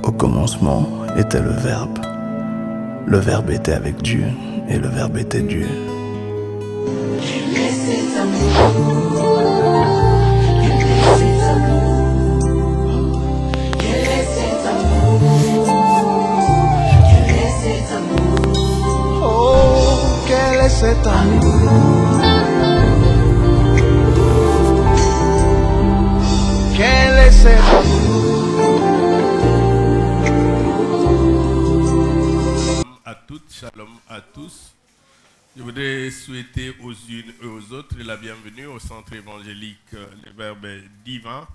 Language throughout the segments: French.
Au commencement était le Verbe. Le Verbe était avec Dieu, et le Verbe était Dieu. Oh, quel est cet amour? Quel est cet amour? À toutes, shalom à tous. Je voudrais souhaiter aux unes et aux autres la bienvenue au centre évangélique Le Verbe divin.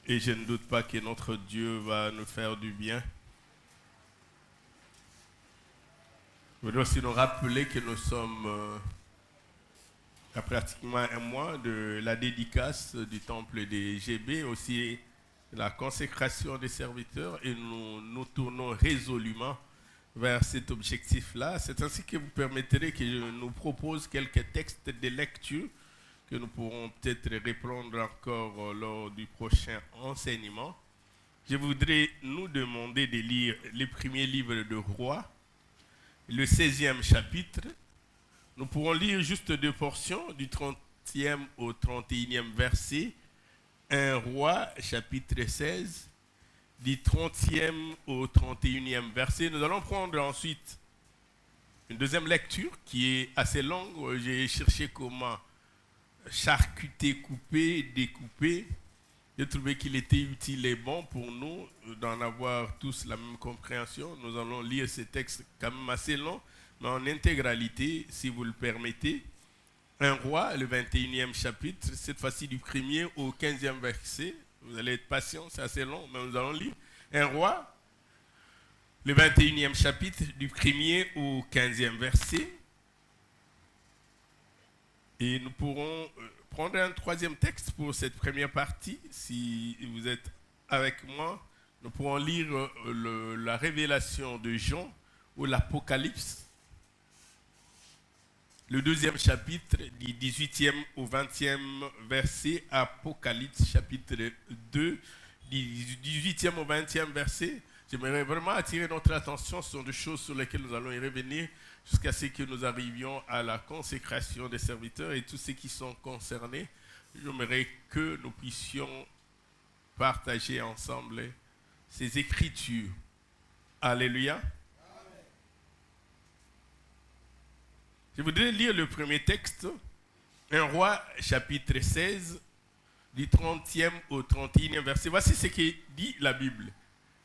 Et je ne doute pas que notre Dieu va nous faire du bien. Je voudrais aussi nous rappeler que nous sommes à pratiquement un mois de la dédicace du temple des GB, aussi la consécration des serviteurs, et nous nous tournons résolument vers cet objectif-là. C'est ainsi que vous permettrez que je nous propose quelques textes de lecture que nous pourrons peut-être reprendre encore lors du prochain enseignement. Je voudrais nous demander de lire les premiers livres de Rois, le 16e chapitre. Nous pourrons lire juste deux portions, du 30e au 31e verset. 1 Roi, chapitre 16, du 30e au 31e verset. Nous allons prendre ensuite une deuxième lecture qui est assez longue. J'ai cherché comment charcuter, couper, découper. J'ai trouvé qu'il était utile et bon pour nous d'en avoir tous la même compréhension. Nous allons lire ces textes quand même assez longs, mais en intégralité, si vous le permettez. 1 Roi, le 21e chapitre, cette fois-ci du 1er au 15e verset. Vous allez être patient, c'est assez long, mais nous allons lire. 1 Roi, le 21e chapitre, du 1er au 15e verset. Et nous pourrons prendre un troisième texte pour cette première partie. Si vous êtes avec moi, nous pourrons lire la révélation de Jean ou l'Apocalypse. Le deuxième chapitre, du 18e au 20e verset, Apocalypse chapitre 2, du 18e au 20e verset. J'aimerais vraiment attirer notre attention sur des choses sur lesquelles nous allons y revenir jusqu'à ce que nous arrivions à la consécration des serviteurs et tous ceux qui sont concernés. J'aimerais que nous puissions partager ensemble ces écritures. Alléluia. Je voudrais lire le premier texte, 1 Roi, chapitre 16, du 30e au 31e verset. Voici ce que dit la Bible.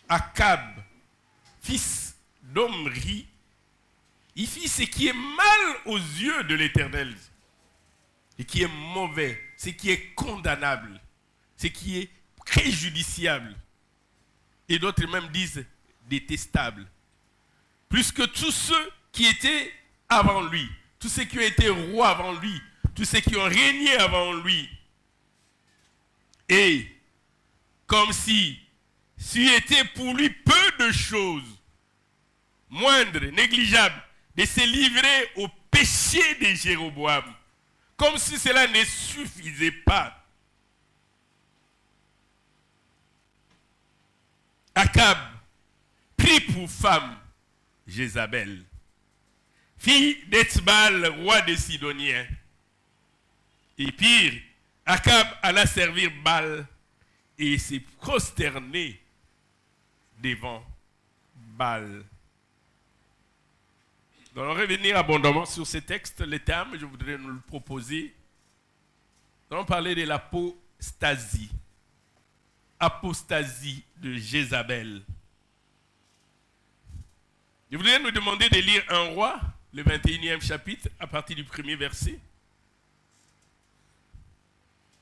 Akab, fils d'Omri, il fit ce qui est mal aux yeux de l'Éternel, ce qui est mauvais, ce qui est condamnable, ce qui est préjudiciable. Et d'autres même disent détestable. Plus que tous ceux qui étaient avant lui, tous ceux qui ont été rois avant lui, tous ceux qui ont régné avant lui. Et comme si c'eût été pour lui peu de choses, moindres, négligeables, de se livrer au péché de Jéroboam, comme si cela ne suffisait pas. Akab prit pour femme Jézabel, fille d'Etzbal, roi des Sidoniens. Et pire, Akab alla servir Baal et s'est prosterné devant Baal. Nous allons revenir abondamment sur ces textes. Les termes, je voudrais nous le proposer. Nous allons parler de l'apostasie. Apostasie de Jézabel. Je voudrais nous demander de lire 1 Roi, le 21e chapitre, à partir du premier verset.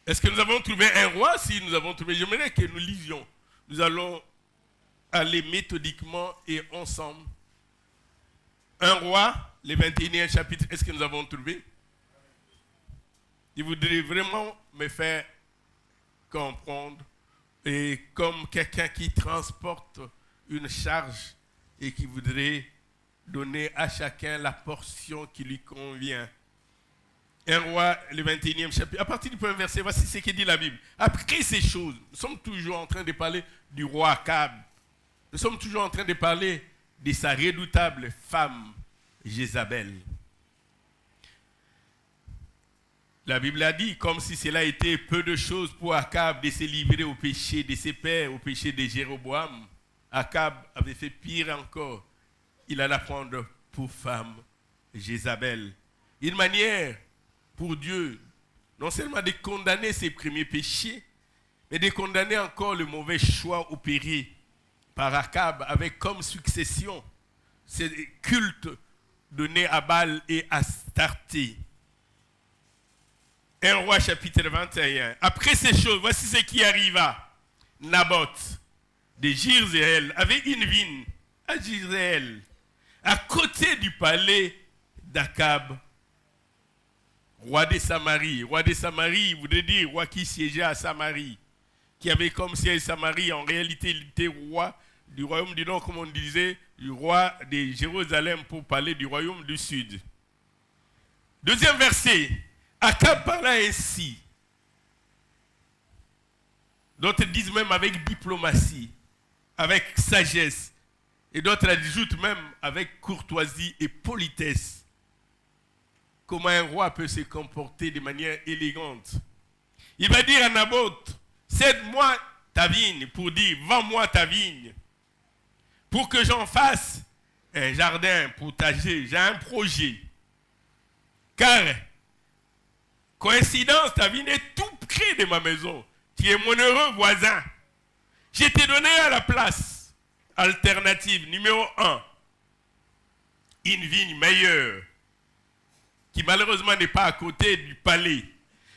Est-ce que nous avons trouvé un roi? Si nous avons trouvé, j'aimerais que nous lisions. Nous allons aller méthodiquement et ensemble. 1 Roi, le 21e chapitre, est-ce que nous avons trouvé? Je voudrais vraiment me faire comprendre, et comme quelqu'un qui transporte une charge et qui voudrait donner à chacun la portion qui lui convient. 1 Roi, le 21e chapitre, à partir du premier verset, voici ce que dit la Bible. Après ces choses, nous sommes toujours en train de parler du roi Akab. Nous sommes toujours en train de parler de sa redoutable femme, Jézabel. La Bible a dit, comme si cela était peu de choses pour Akab de se livrer au péché de ses pères, au péché de Jéroboam. Akab avait fait pire encore. Il alla prendre pour femme Jézabel. Une manière pour Dieu, non seulement de condamner ses premiers péchés, mais de condamner encore le mauvais choix opéré par Akab avec comme succession ce culte donné à Baal et à Astarté. 1 Roi chapitre 21. Après ces choses, voici ce qui arriva. Naboth de Jizréel avait une vigne à Jizréel, à côté du palais d'Akab, roi de Samarie. Roi de Samarie voudrait dire roi qui siégeait à Samarie, qui avait comme siège Samarie. En réalité, il était roi du royaume du Nord, comme on disait, du roi de Jérusalem pour parler du royaume du Sud. Deuxième verset. Akab parla ainsi. D'autres disent même avec diplomatie, avec sagesse. Et d'autres ajoutent même avec courtoisie et politesse. Comment un roi peut se comporter de manière élégante. Il va dire à Naboth, cède-moi ta vigne, pour dire, vends-moi ta vigne, pour que j'en fasse un jardin potager. J'ai un projet. Car, coïncidence, ta vigne est tout près de ma maison. Tu es mon heureux voisin. Je t'ai donné à la place. Alternative numéro 1. Une vigne meilleure, qui malheureusement n'est pas à côté du palais.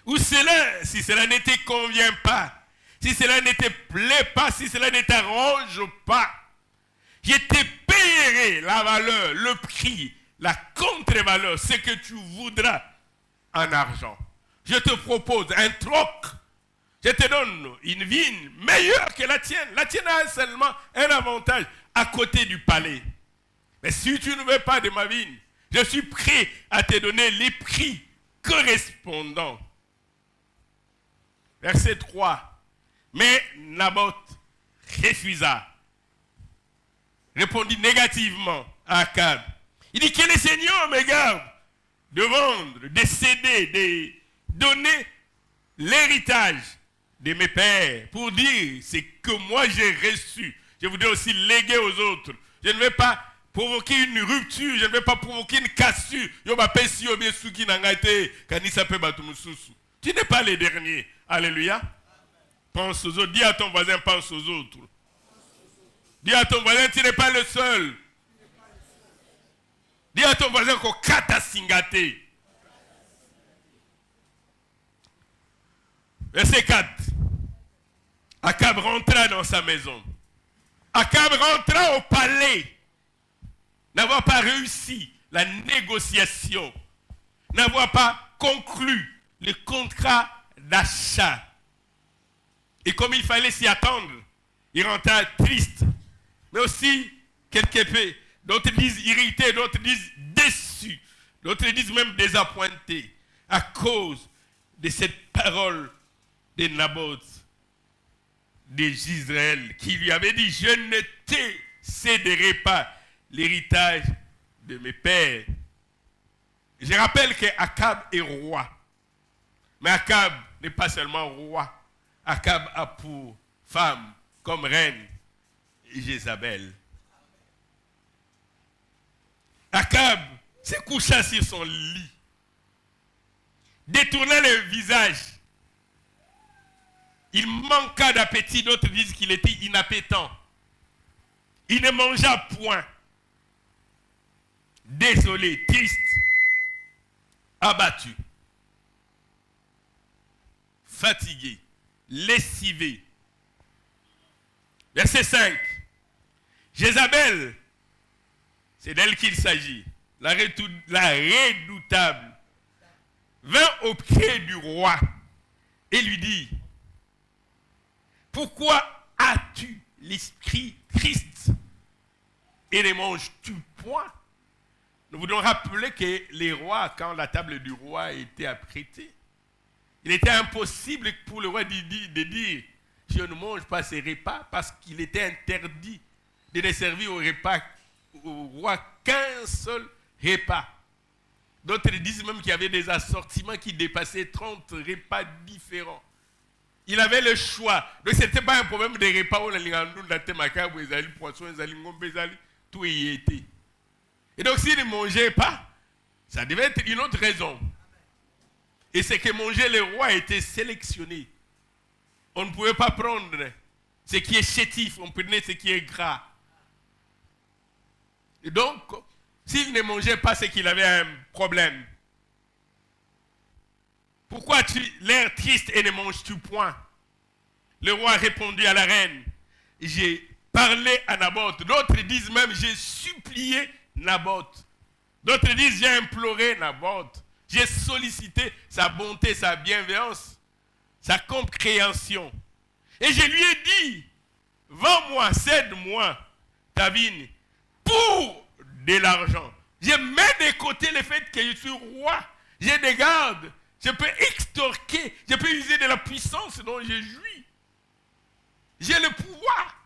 Ou cela, si cela ne te convient pas, si cela ne te plaît pas, si cela ne t'arrange pas, je te payerai la valeur, le prix, la contre-valeur, ce que tu voudras en argent. Je te propose un troc. Je te donne une vigne meilleure que la tienne. La tienne a seulement un avantage à côté du palais. Mais si tu ne veux pas de ma vigne, je suis prêt à te donner les prix correspondants. Verset 3. Mais Naboth refusa. Répondit négativement à Akab. Il dit que le Seigneur me garde de vendre, de céder, de donner l'héritage de mes pères pour dire ce que moi j'ai reçu. Je voudrais aussi léguer aux autres. Je ne vais pas provoquer une rupture, je ne vais pas provoquer une cassure. Tu n'es pas les derniers. Alléluia. Pense aux autres. Dis à ton voisin, pense aux autres. Dis à ton voisin, tu n'es pas le seul. Dis à ton voisin qu'on kata singate. Verset 4. Akab rentra dans sa maison. Akab rentra au palais. N'avoir pas réussi la négociation. N'avoir pas conclu le contrat d'achat. Et comme il fallait s'y attendre, il rentra triste. Mais aussi, quelque peu, d'autres disent irrité, d'autres disent déçu, d'autres disent même désappointé, à cause de cette parole de Naboth, de Jizréel, qui lui avait dit, je ne te céderai pas l'héritage de mes pères. Je rappelle qu'Akab est roi. Mais Akab n'est pas seulement roi. Akab a pour femme, comme reine, Jézabel. Akab se coucha sur son lit, détourna le visage. Il manqua d'appétit, d'autres disent qu'il était inappétant. Il ne mangea point. Désolé, triste, abattu, fatigué, lessivé. Verset 5. Jézabel, c'est d'elle qu'il s'agit, la redoutable, vint auprès du roi et lui dit, pourquoi as-tu l'esprit triste et ne manges-tu point? Nous voulons rappeler que les rois, quand la table du roi était apprêtée, il était impossible pour le roi de dire, je ne mange pas ces repas parce qu'il était interdit de ne servir au roi qu'un seul repas. D'autres disent même qu'il y avait des assortiments qui dépassaient 30 repas différents. Il avait le choix. Donc ce n'était pas un problème de repas où les poissons, tout y était. Et donc s'il ne mangeait pas, ça devait être une autre raison. Et c'est que manger le roi était sélectionné. On ne pouvait pas prendre ce qui est chétif, on prenait ce qui est gras. Et donc, s'il ne mangeait pas, c'est qu'il avait un problème. Pourquoi tu l'air triste et ne manges-tu point? Le roi a répondu à la reine, j'ai parlé à Naboth. D'autres disent même, j'ai supplié Naboth. D'autres disent, j'ai imploré Naboth. J'ai sollicité sa bonté, sa bienveillance, sa compréhension. Et je lui ai dit, vends-moi, cède-moi ta vigne pour de l'argent. Je mets de côté le fait que je suis roi. J'ai des gardes. Je peux extorquer. Je peux user de la puissance dont je jouis. J'ai le pouvoir.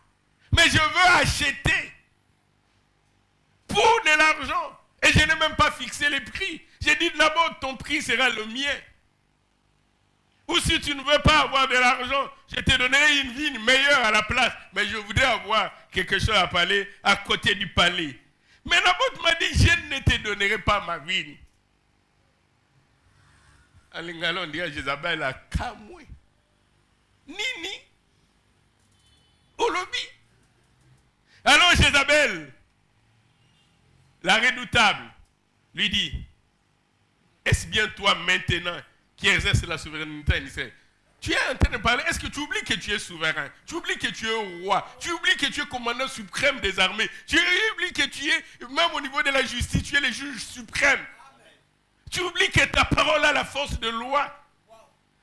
Mais je veux acheter pour de l'argent. Et je n'ai même pas fixé les prix. J'ai dit d'abord, ton prix sera le mien. Ou si tu ne veux pas avoir de l'argent, je te donnerai une vigne meilleure à la place. Mais je voudrais avoir quelque chose à palais, à côté du palais. Mais Naboth m'a dit, je ne te donnerai pas ma vigne. En lingala, on dirait Jézabel a kamoué. Nini. Olobi. Alors Jézabel, la redoutable, lui dit, est-ce bien toi maintenant qui exerce la souveraineté en Israël? Tu es en train de parler, est-ce que tu oublies que tu es souverain? Tu oublies que tu es roi? Tu oublies que tu es commandant suprême des armées? Tu oublies que tu es, même au niveau de la justice, tu es le juge suprême? Tu oublies que ta parole a la force de loi?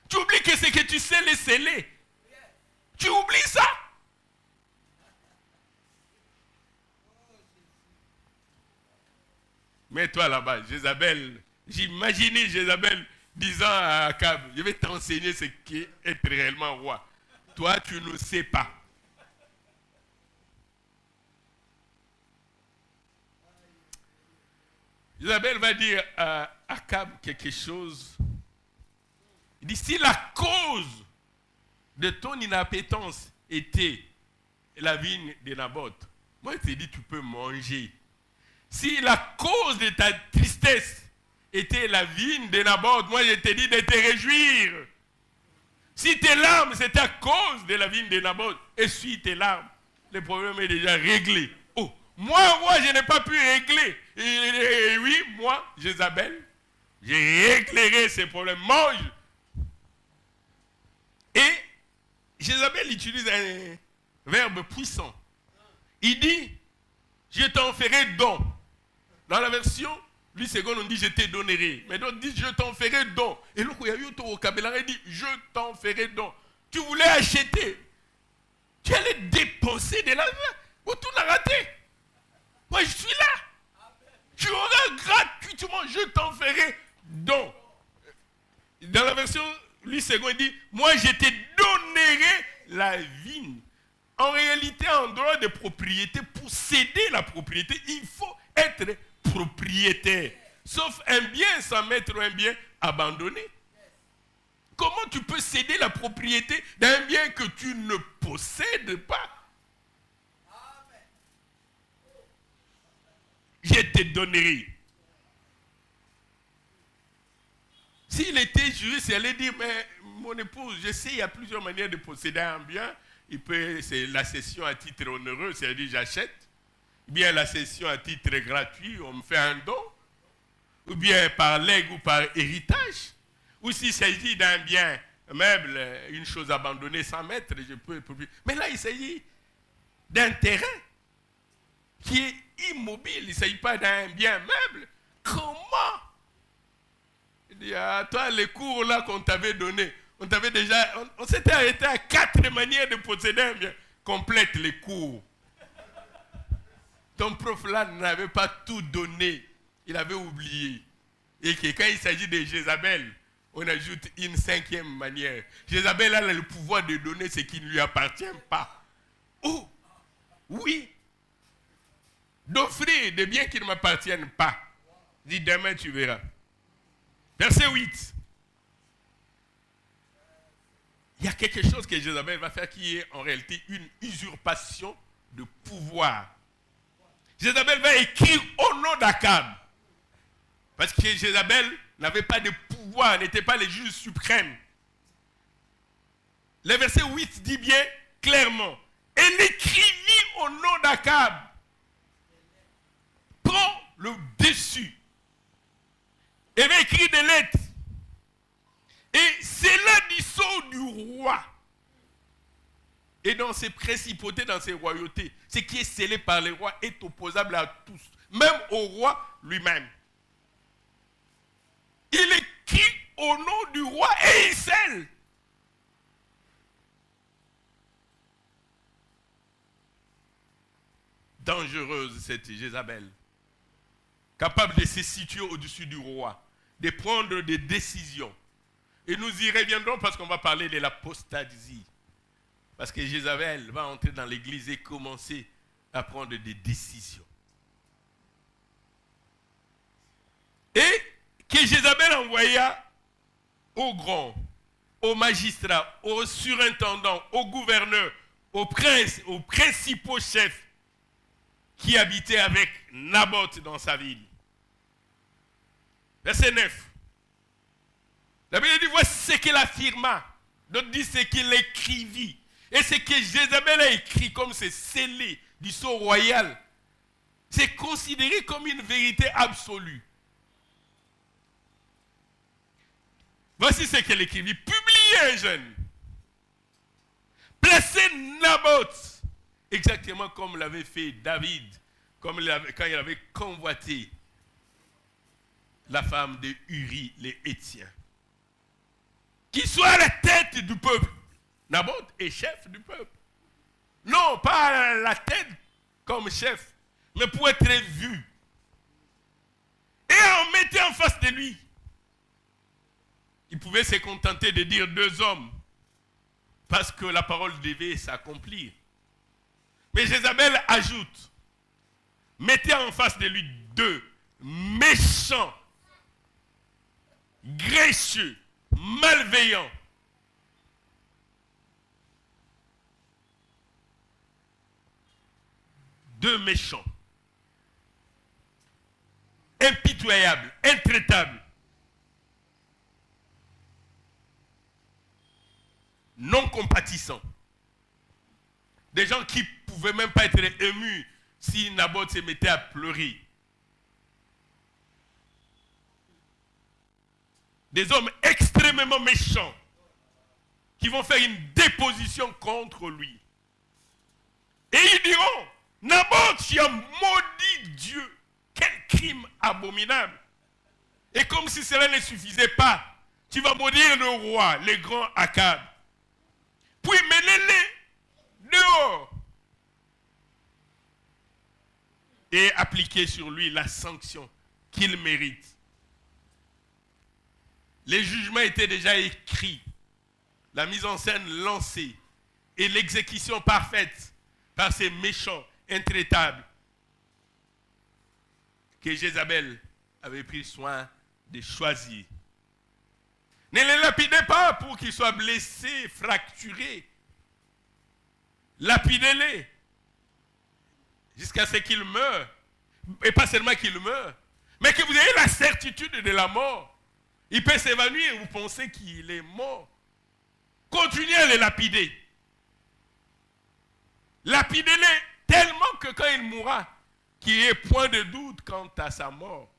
Tu oublies que c'est que tu sais les sceller? Tu oublies ça? Mets-toi là-bas, Jézabel. J'imaginais Jézabel disant à Akab, je vais t'enseigner ce qu'est être réellement roi. Toi, tu ne sais pas. Jézabel va dire à Akab quelque chose. Il dit, si la cause de ton inappétence était la vigne de Naboth, moi je te dis, tu peux manger. Si la cause de ta tristesse était la vigne de Naboth, moi je te dis de te réjouir. Si tes larmes c'était à cause de la vigne de Naboth, essuie tes larmes. Le problème est déjà réglé. Oh, moi, je n'ai pas pu régler. Et oui, moi, Jézabel, j'ai éclairé ces problèmes. Mange. Et Jézabel utilise un verbe puissant. Il dit, je t'en ferai don. Dans la version, lui seconde, on dit je te donnerai. Mais d'autres disent je t'en ferai don. Et là, il y a eu ton vocabulaire, il dit je t'en ferai don. Tu voulais acheter. Tu allais dépenser de l'argent. Ou tout l'a raté. Moi, je suis là. Tu auras gratuitement, je t'en ferai don. Dans la version, lui second, il dit moi, je te donnerai la vigne. En réalité, en droit de propriété, pour céder la propriété, il faut être propriétaire. Sauf un bien sans mettre un bien abandonné. Comment tu peux céder la propriété d'un bien que tu ne possèdes pas? Je te donnerai. S'il était juriste, il allait dire, mais mon épouse, je sais, il y a plusieurs manières de posséder un bien. C'est la cession à titre onéreux, c'est-à-dire j'achète. Ou bien la cession à titre gratuit, on me fait un don. Ou bien par legs ou par héritage. Ou s'il s'agit d'un bien meuble, une chose abandonnée sans maître, je peux. Mais là, il s'agit d'un terrain qui est immobile. Il ne s'agit pas d'un bien meuble. Comment? Il dit, ah, toi, les cours là qu'on t'avait donnés, on s'était arrêté à 4 manières de posséder un bien. Complète les cours. Ton prof là n'avait pas tout donné. Il avait oublié. Et que quand il s'agit de Jézabel, on ajoute une 5e manière. Jézabel a le pouvoir de donner ce qui ne lui appartient pas. Oh, oui. d'offrir des biens qui ne m'appartiennent pas. Il dit, demain tu verras. Verset 8. Il y a quelque chose que Jézabel va faire qui est en réalité une usurpation de pouvoir. Jézabel va écrire au nom d'Akab. Parce que Jézabel n'avait pas de pouvoir, n'était pas le juge suprême. Le verset 8 dit bien clairement, elle écrivit au nom d'Akab. Prends le dessus. Elle va écrire des lettres. Et c'est là du sceau du roi. Et dans ses principautés, dans ses royautés, ce qui est scellé par les rois est opposable à tous, même au roi lui-même. Il écrit au nom du roi et il scelle. Dangereuse cette Jézabel, capable de se situer au-dessus du roi, de prendre des décisions. Et nous y reviendrons parce qu'on va parler de l'apostasie. Parce que Jézabel va entrer dans l'église et commencer à prendre des décisions. Et que Jézabel envoya aux grands, aux magistrats, aux surintendants, aux gouverneurs, aux princes, aux principaux chefs qui habitaient avec Naboth dans sa ville. Verset 9. La Bible dit, voici ce qu'il affirma. D'autres disent ce qu'il écrivit. Et ce que Jézabel a écrit comme c'est scellé du sceau royal, c'est considéré comme une vérité absolue. Voici ce qu'elle écrivit. Publiez, jeune. Placez Naboth, exactement comme l'avait fait David, quand il avait convoité la femme de Uri, les Hétiens. Qui soit à la tête du peuple. Naboth est chef du peuple. Non, pas à la tête comme chef, mais pour être vu. Et on mettait en face de lui. Il pouvait se contenter de dire 2 hommes, parce que la parole devait s'accomplir. Mais Jézabel ajoute, mettez en face de lui 2 méchants, graisseux, malveillants. Deux méchants, impitoyables, intraitables, non compatissants. Des gens qui ne pouvaient même pas être émus si Naboth se mettait à pleurer. Des hommes extrêmement méchants qui vont faire une déposition contre lui. Et ils diront, Naboth, tu as maudit Dieu. Quel crime abominable. Et comme si cela ne suffisait pas, tu vas maudire le roi, le grand Akab. Puis menez-les dehors. Et appliquer sur lui la sanction qu'il mérite. Les jugements étaient déjà écrits. La mise en scène lancée. Et l'exécution parfaite par ces méchants intraitables que Jézabel avait pris soin de choisir. Ne les lapidez pas pour qu'ils soient blessés, fracturés. Lapidez-les jusqu'à ce qu'ils meurent. Et pas seulement qu'ils meurent, mais que vous ayez la certitude de la mort. Il peut s'évanouir et vous pensez qu'il est mort. Continuez à les lapider. Lapidez-les tellement que quand il mourra, qu'il n'y ait point de doute quant à sa mort.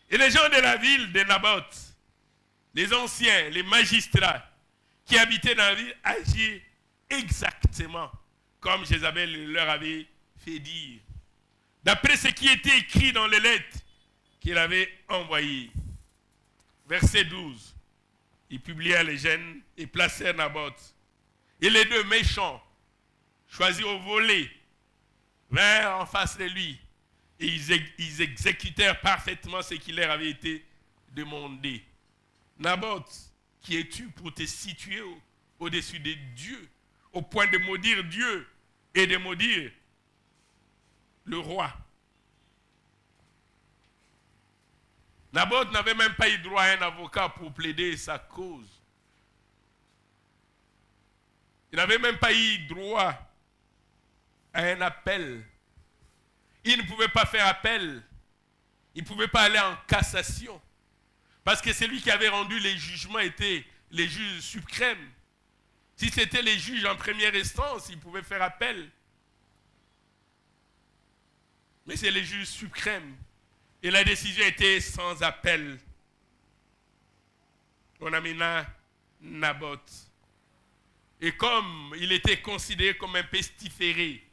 Et les gens de la ville de Naboth, les anciens, les magistrats qui habitaient dans la ville, agirent exactement comme Jézabel leur avait fait dire, d'après ce qui était écrit dans les lettres qu'il avait envoyées. Verset 12. Ils publièrent les jeunes et placèrent Naboth. Et les 2 méchants, choisis au volet, vinrent en face de lui. Et ils exécutèrent parfaitement ce qui leur avait été demandé. Naboth, qui es-tu pour te situer au-dessus de Dieu, au point de maudire Dieu et de maudire le roi. Naboth n'avait même pas eu droit à un avocat pour plaider sa cause. Il n'avait même pas eu droit à un appel. Il ne pouvait pas faire appel. Il ne pouvait pas aller en cassation. Parce que celui qui avait rendu les jugements était les juges suprêmes. Si c'était les juges en première instance, il pouvait faire appel. Mais c'est les juges suprêmes. Et la décision était sans appel. On amena Naboth. Et comme il était considéré comme un pestiféré,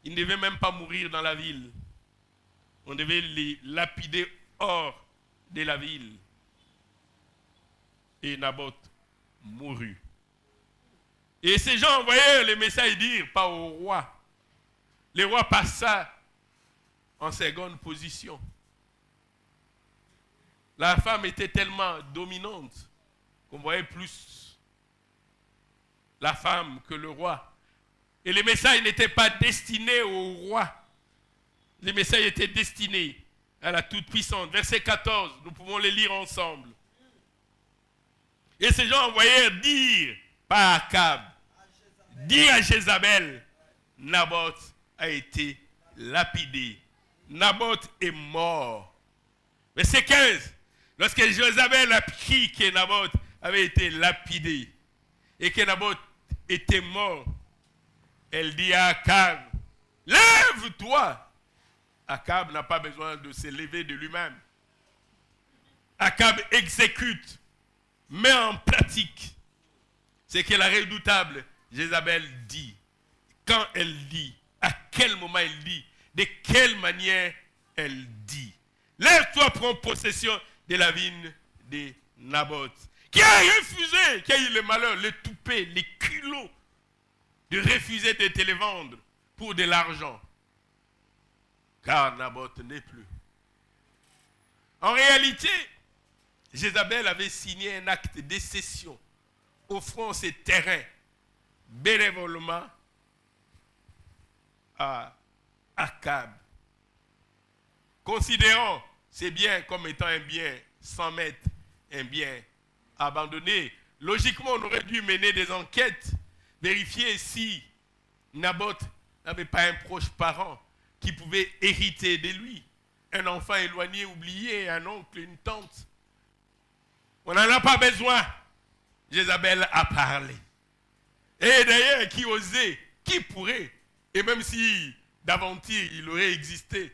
il ne devait même pas mourir dans la ville. On devait les lapider hors de la ville. Et Naboth mourut. Et ces gens envoyaient les messages dire, pas au roi. Le roi passa en seconde position. La femme était tellement dominante qu'on voyait plus la femme que le roi. Et les messages n'étaient pas destinés au roi. Les messages étaient destinés à la toute-puissante. Verset 14, nous pouvons les lire ensemble. Et ces gens envoyèrent dire, pas à Akab, dire à Jézabel, Naboth a été lapidé. Naboth est mort. Verset 15, lorsque Jézabel a appris que Naboth avait été lapidé et que Naboth était mort, elle dit à Akab, lève-toi. Akab n'a pas besoin de se lever de lui-même. Akab exécute, met en pratique ce que la redoutable Jézabel dit. Quand elle dit, à quel moment elle dit, de quelle manière elle dit. Lève-toi, prends possession de la vigne de Naboth, qui a refusé, qui a eu le malheur, le toupet, les culots, de refuser de te les vendre pour de l'argent. Car Naboth n'est plus. En réalité, Jézabel avait signé un acte de cession, offrant ses terrains bénévolement à Akab. Considérant ces biens comme étant un bien sans maître, un bien abandonné, logiquement, on aurait dû mener des enquêtes, vérifier si Naboth n'avait pas un proche parent qui pouvait hériter de lui. Un enfant éloigné, oublié, un oncle, une tante. On n'en a pas besoin. Jézabel a parlé. Et d'ailleurs, qui osait, qui pourrait, et même si d'aventure il aurait existé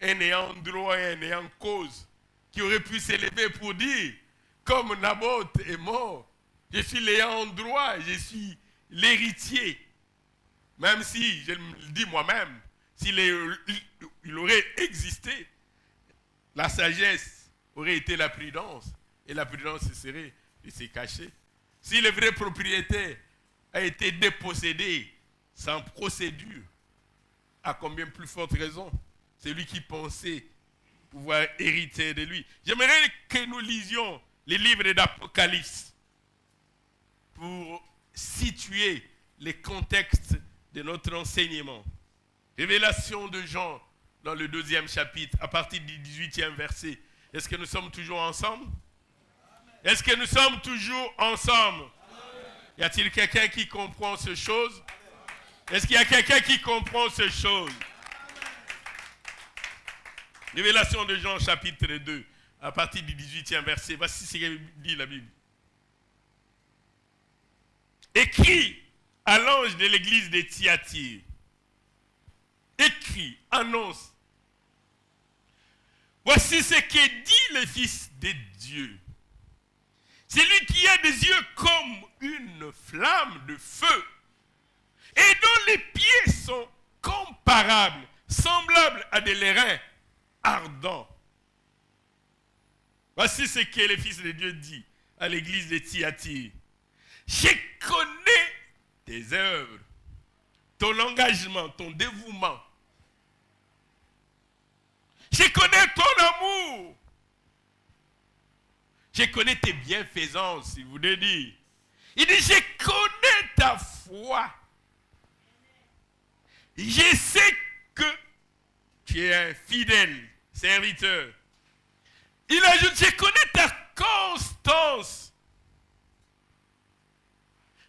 un ayant droit et un ayant cause, qui aurait pu s'élever pour dire, comme Naboth est mort, je suis l'ayant droit, je suis l'héritier. Même si, je le dis moi-même, s'il aurait existé, la sagesse aurait été la prudence. Et la prudence serait de se cacher. Si le vrai propriétaire a été dépossédé sans procédure, à combien plus forte raison celui qui pensait pouvoir hériter de lui. J'aimerais que nous lisions les livres d'Apocalypse pour situer les contextes de notre enseignement. Révélation de Jean dans le 2e chapitre, à partir du 18e verset. Est-ce que nous sommes toujours ensemble? Est-ce que nous sommes toujours ensemble? Y a-t-il quelqu'un qui comprend ces choses? Est-ce qu'il y a quelqu'un qui comprend ces choses? Révélation de Jean, chapitre 2, à partir du 18e verset. Voici ce que dit la Bible. Écrit à l'ange de l'église de Thyatire. Écrit, annonce. Voici ce que dit le Fils de Dieu. Celui qui a des yeux comme une flamme de feu et dont les pieds sont comparables, semblables à des lérins ardents. Voici ce que le Fils de Dieu dit à l'église de Thyatire. Je connais tes œuvres, ton engagement, ton dévouement. Je connais ton amour. Je connais tes bienfaisances, il voulait dire. Il dit, je connais ta foi. Je sais que qui est un fidèle serviteur. Il ajoute, je connais ta constance.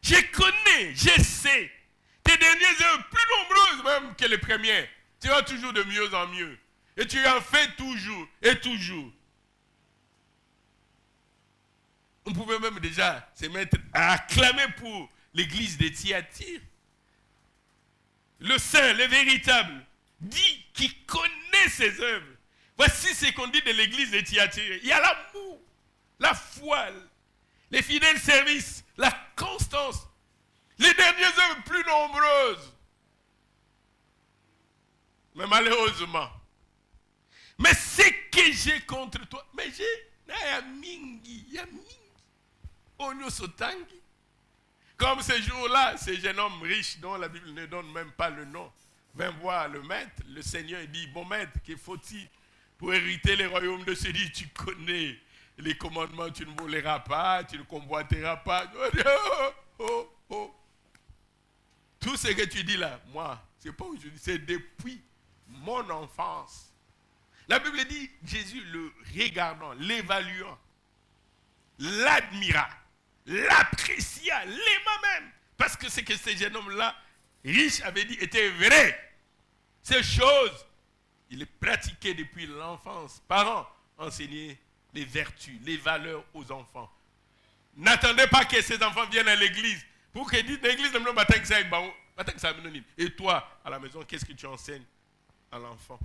Je connais, je sais. Tes dernières œuvres, plus nombreuses même que les premières. Tu vas toujours de mieux en mieux. Et tu en fais toujours et toujours. On pouvait même déjà se mettre à acclamer pour l'église de Thyatire. Le saint, le véritable, dit qu'il connaît ses œuvres. Voici ce qu'on dit de l'église de Thyatire. Il y a l'amour, la foi, les fidèles services, la constance, les dernières œuvres plus nombreuses. Mais malheureusement, mais ce que j'ai contre toi, mais j'ai, il y a mingi. Comme ce jour-là, ce jeune homme riche dont la Bible ne donne même pas le nom, vint voir le maître. Le Seigneur dit, bon maître, qu'il faut-il pour hériter les royaumes de ce dit, tu connais les commandements, tu ne voleras pas, tu ne convoiteras pas. Tout ce que tu dis là, moi, c'est pas aujourd'hui, c'est depuis mon enfance. La Bible dit, Jésus le regardant, l'évaluant, l'admira, l'apprécia, l'aima même. Parce que ce que ce jeune homme-là, riche, avait dit était vrai. Ces choses, il les pratiquait depuis l'enfance. Parents enseignaient les vertus, les valeurs aux enfants. N'attendez pas que ces enfants viennent à l'église. Pour qu'ils disent, l'église, et toi, à la maison, qu'est-ce que tu enseignes à l'enfant?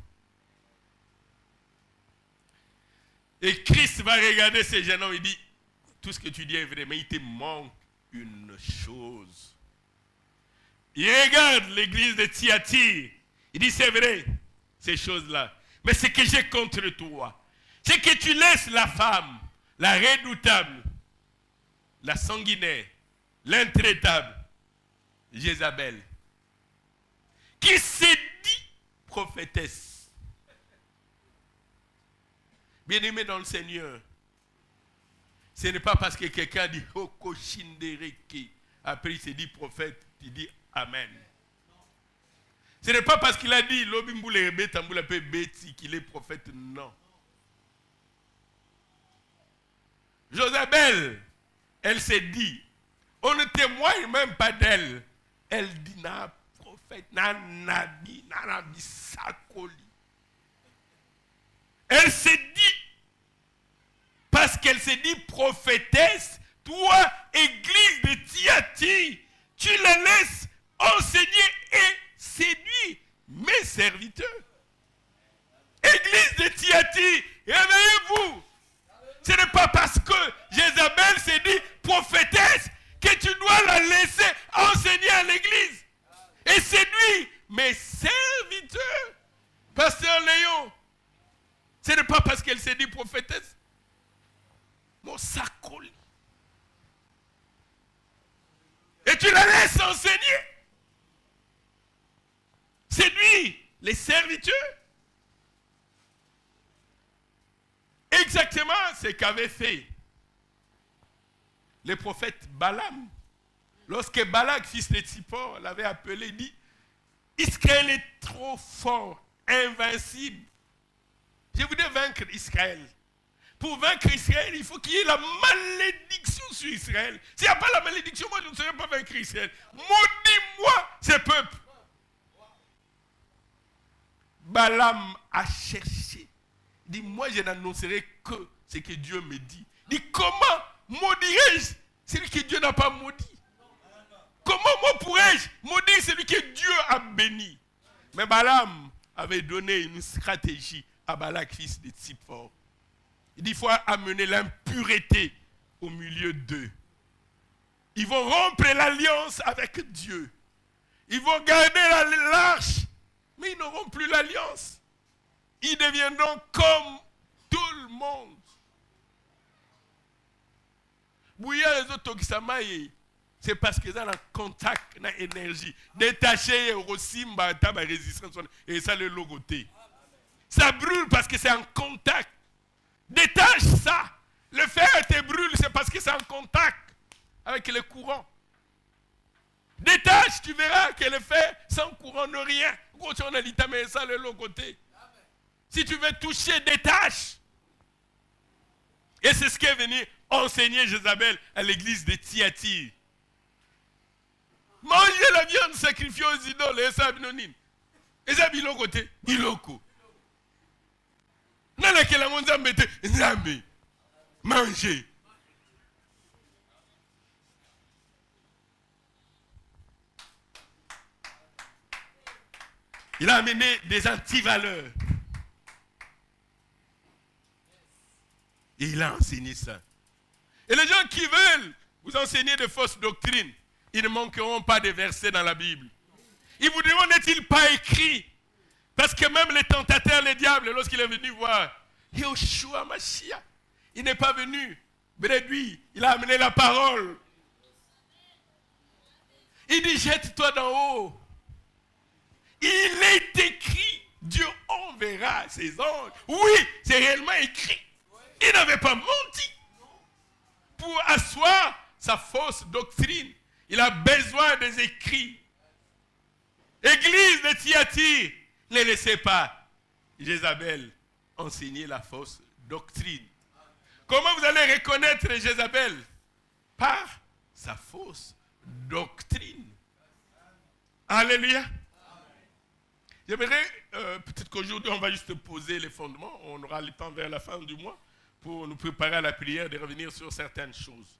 Et Christ va regarder ces jeunes hommes, il dit, tout ce que tu dis est vrai, mais il te manque une chose. Il regarde l'église de Thyatire, il dit, c'est vrai, ces choses-là, mais ce que j'ai contre toi, c'est que tu laisses la femme, la redoutable, la sanguinaire, l'intraitable, Jézabel, qui s'est dit prophétesse. Bien-aimé dans le Seigneur, ce n'est pas parce que quelqu'un dit Hokoshindereke, après il s'est dit prophète, il dit Amen. Ce n'est pas parce qu'il a dit qu'il est prophète, non. Jézabel, elle s'est dit, on ne témoigne même pas d'elle. Elle dit, na prophète, na nabi sakoli. Elle s'est dit, parce qu'elle s'est dit prophétesse, toi, église de Thyatire, tu la laisses enseigner et séduire mes serviteurs. Église de Thyatire, réveillez-vous. Ce n'est pas parce que Jézabel s'est dit prophétesse que tu dois la laisser enseigner à l'église et séduire mes serviteurs. Pasteur Léon, ce n'est pas parce qu'elle s'est dit prophétesse. Mon sacoli. Et tu la laisses enseigner. Séduire les serviteurs. Exactement ce qu'avait fait le prophète Balaam. Lorsque Balak, fils de Tsippor, l'avait appelé, il dit, Israël est trop fort, invincible. Je voudrais vaincre Israël. Pour vaincre Israël, il faut qu'il y ait la malédiction sur Israël. S'il n'y a pas la malédiction, moi je ne saurais pas vaincre Israël. Maudis-moi ces peuples. Balaam a cherché. Il dit, moi je n'annoncerai que ce que Dieu me dit. Il dit, comment maudirais-je celui que Dieu n'a pas maudit? Comment moi pourrais-je maudire celui que Dieu a béni? Mais Balaam avait donné une stratégie à Balak, fils de Tsippor. Il dit, il faut amener l'impureté au milieu d'eux. Ils vont rompre l'alliance avec Dieu. Ils vont garder l'arche, mais ils n'auront plus l'alliance. Ils deviendront comme tout le monde. Bouillir les autres qui c'est parce qu'ils ont un contact, une énergie. Détaché aussi, ma résistance. Et ça, le logoté. Ça brûle parce que c'est en contact. Détache ça. Le fer te brûle, c'est parce que c'est en contact avec le courant. Détache, tu verras que le fer sans courant ne rien. Ça, le logoté. Si tu veux toucher, détache. Et c'est ce qu'est venu enseigner Jézabel à l'église de Thyatire. Mangez la viande sacrifiée aux idoles et ça binonine. Et ça biloko côté, biloko. Nana que la monde mette nzambe. Mangez. Il a amené des antivaleurs. Et il a enseigné ça. Et les gens qui veulent vous enseigner de fausses doctrines, ils ne manqueront pas de versets dans la Bible. Ils vous diront, n'est-il pas écrit? Parce que même les tentateurs, les diables, lorsqu'il est venu voir Yeshua Mashiach, il n'est pas venu réduit, il a amené la parole. Il dit, jette-toi d'en haut. Il est écrit, Dieu enverra ses anges. Oui, c'est réellement écrit. Il n'avait pas menti pour asseoir sa fausse doctrine. Il a besoin des écrits. Église de Thyatire, ne laissez pas Jézabel enseigner la fausse doctrine. Comment vous allez reconnaître Jézabel? Par sa fausse doctrine. Alléluia. J'aimerais, peut-être qu'aujourd'hui on va juste poser les fondements. On aura le temps vers la fin du mois pour nous préparer à la prière de revenir sur certaines choses.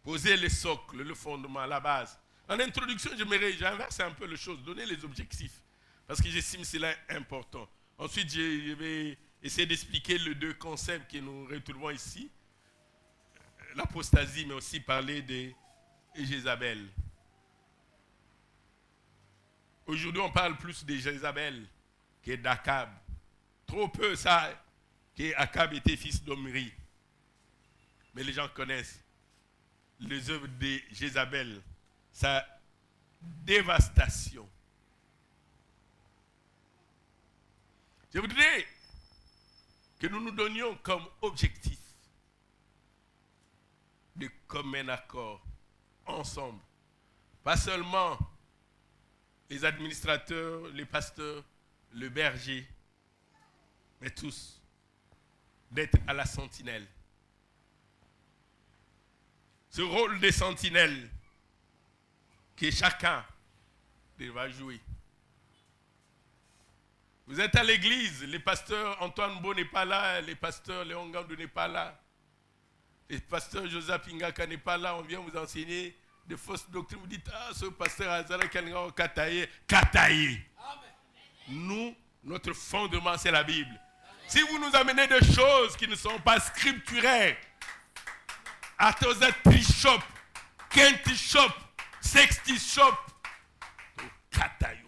Poser les socles, le fondement, la base. En introduction, j'inverse un peu les choses, donner les objectifs, parce que j'estime cela important. Ensuite, je vais essayer d'expliquer les deux concepts que nous retrouvons ici. L'apostasie, mais aussi parler de Jézabel. Aujourd'hui, on parle plus de Jézabel que d'Akab. Trop peu ça, qu'Akab était fils d'Omri. Mais les gens connaissent les œuvres de Jézabel, sa dévastation. Je voudrais que nous nous donnions comme objectif de commun accord ensemble. Pas seulement les administrateurs, les pasteurs, le berger, mais tous, d'être à la sentinelle. Ce rôle de sentinelle que chacun devra jouer. Vous êtes à l'église, le pasteur Antoine Beau n'est pas là, le pasteur Léon Gandou n'est pas là, le pasteur Joseph Pingaka n'est pas là, on vient vous enseigner de fausses doctrines. Vous dites, ah, ce pasteur Azara Kalingao Kataye. Nous, notre fondement, c'est la Bible. Amen. Si vous nous amenez des choses qui ne sont pas scripturaires, Atoza Trishop, Kentishop, Sextishop, Katayo.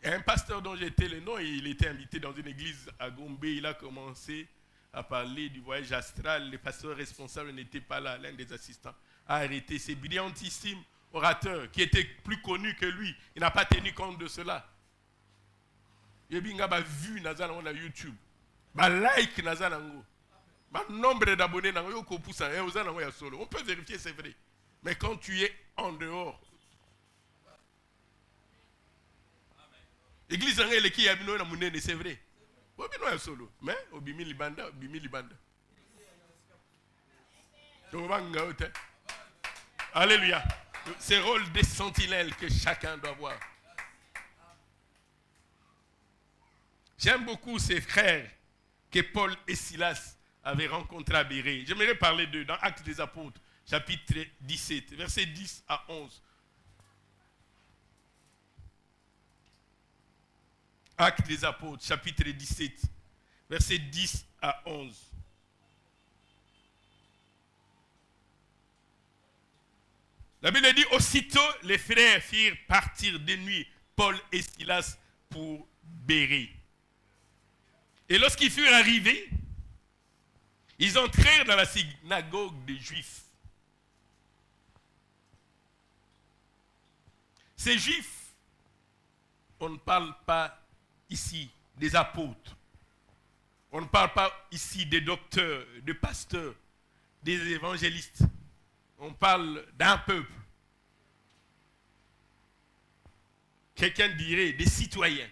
Il y a un pasteur dont j'ai été le nom, il était invité dans une église à Gombe, il a commencé à parler du voyage astral, le pasteur responsable n'était pas là, l'un des assistants a arrêté. C'est brillantissime orateur qui était plus connu que lui, il n'a pas tenu compte de cela. Il y a vu sur YouTube, like nombre d'abonnés, on peut vérifier, c'est vrai. Mais quand tu es en dehors, l'église est qui a mis c'est vrai. Mais obimi libanda. Alléluia. C'est le rôle des sentinelles que chacun doit avoir. J'aime beaucoup ces frères que Paul et Silas avaient rencontrés à Bérée. J'aimerais parler d'eux dans Actes des Apôtres, chapitre 17, versets 10 à 11. Actes des Apôtres, chapitre 17, versets 10 à 11. La Bible dit, aussitôt les frères firent partir de nuit Paul et Silas pour Bérée. Et lorsqu'ils furent arrivés, ils entrèrent dans la synagogue des Juifs. Ces Juifs, on ne parle pas ici des apôtres. On ne parle pas ici des docteurs, des pasteurs, des évangélistes. On parle d'un peuple quelqu'un dirait des citoyens,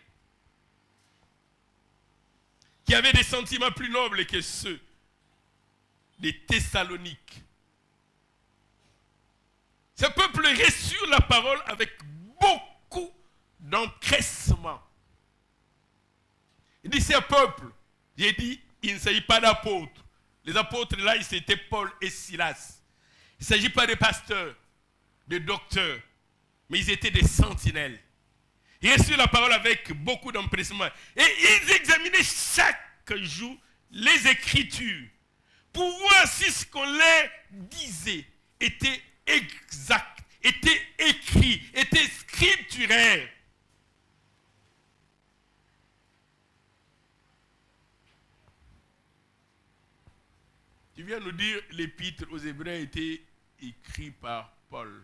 qui avaient des sentiments plus nobles que ceux des Thessaloniques. Ce peuple reçut la parole avec beaucoup d'empressement. Il dit, c'est un peuple. J'ai dit, il ne s'agit pas d'apôtres. Les apôtres, là, c'était Paul et Silas. Il ne s'agit pas de pasteurs, de docteurs, mais ils étaient des sentinelles. Ils reçurent la parole avec beaucoup d'empressement. Et ils examinaient chaque jour les Écritures pour voir si ce qu'on leur disait était exact, était écrit, était scripturaire. Tu viens nous dire l'épître aux Hébreux a été écrit par Paul.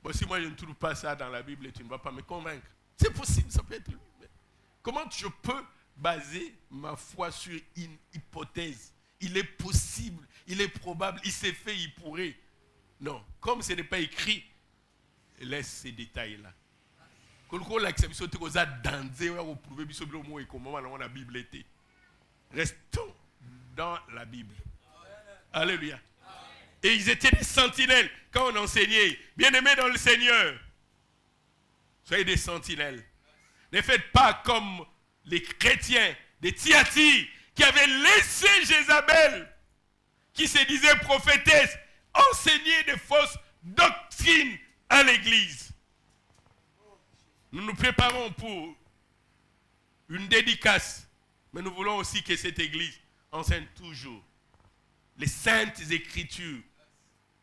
Bon, si moi je ne trouve pas ça dans la Bible, tu ne vas pas me convaincre. C'est possible, ça peut être lui. Mais comment je peux baser ma foi sur une hypothèse? Il est possible, il est probable, il s'est fait, il pourrait. Non, comme ce n'est pas écrit, laisse ces détails-là. Restons dans la Bible. Alléluia. Et ils étaient des sentinelles quand on enseignait. Bien-aimés dans le Seigneur, soyez des sentinelles. Ne faites pas comme les chrétiens des Thyatire qui avaient laissé Jézabel, qui se disait prophétesse, enseigner des fausses doctrines à l'église. Nous nous préparons pour une dédicace, mais nous voulons aussi que cette église enseigne toujours les saintes écritures.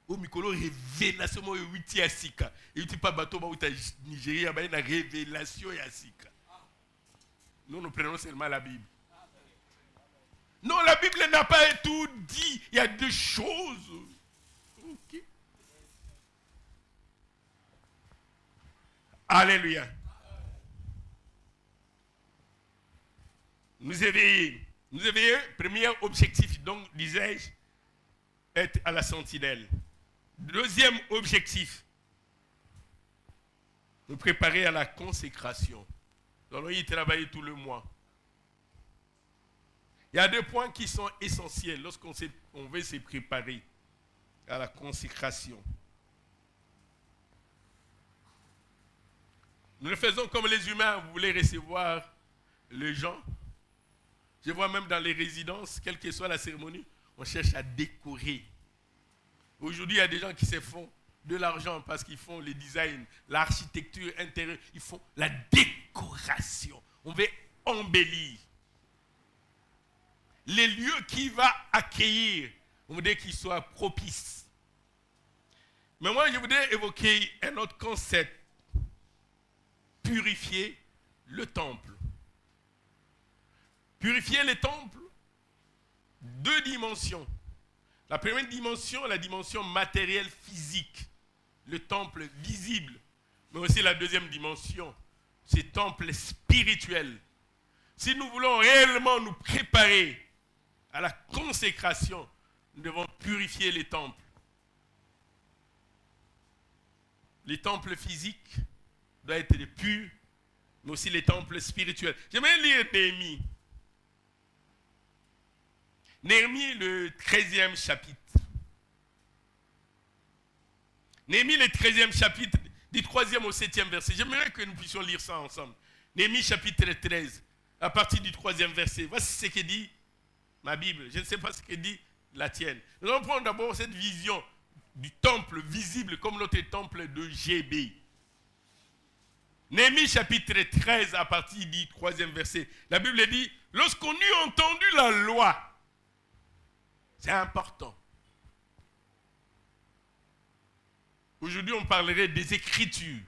Au Mikolo, révélation, et sika. Et tu pas bateau, au Nigeria, il y a une révélation et sika. Nous prenons seulement la Bible. Non, la Bible n'a pas tout dit. Il y a deux choses. Okay. Alléluia. Nous éveiller, premier objectif, donc, disais-je, être à la sentinelle. Deuxième objectif, nous préparer à la consécration. Nous allons y travailler tout le mois. Il y a deux points qui sont essentiels lorsqu'on veut se préparer à la consécration. Nous le faisons comme les humains, vous voulez recevoir les gens. Je vois même dans les résidences, quelle que soit la cérémonie, on cherche à décorer. Aujourd'hui, il y a des gens qui se font de l'argent parce qu'ils font les designs, l'architecture intérieure, ils font la décoration. On veut embellir. Les lieux qui vont accueillir, on veut qu'ils soient propices. Mais moi, je voudrais évoquer un autre concept. Purifier le temple. Purifier le temple, deux dimensions. La première dimension, la dimension matérielle physique, le temple visible. Mais aussi la deuxième dimension, c'est le temple spirituel. Si nous voulons réellement nous préparer à la consécration, nous devons purifier les temples. Les temples physiques doivent être purs, mais aussi les temples spirituels. J'aimerais lire Néhémie. Néhémie, le 13e chapitre. Néhémie, le 13e chapitre, du 3e au 7e verset. J'aimerais que nous puissions lire ça ensemble. Néhémie, chapitre 13, à partir du 3e verset. Voici ce que dit ma Bible. Je ne sais pas ce que dit la tienne. Nous allons prendre d'abord cette vision du temple visible comme notre temple de GB. Néhémie, chapitre 13, à partir du 3e verset. La Bible dit, lorsqu'on eut entendu la loi, c'est important. Aujourd'hui, on parlerait des Écritures.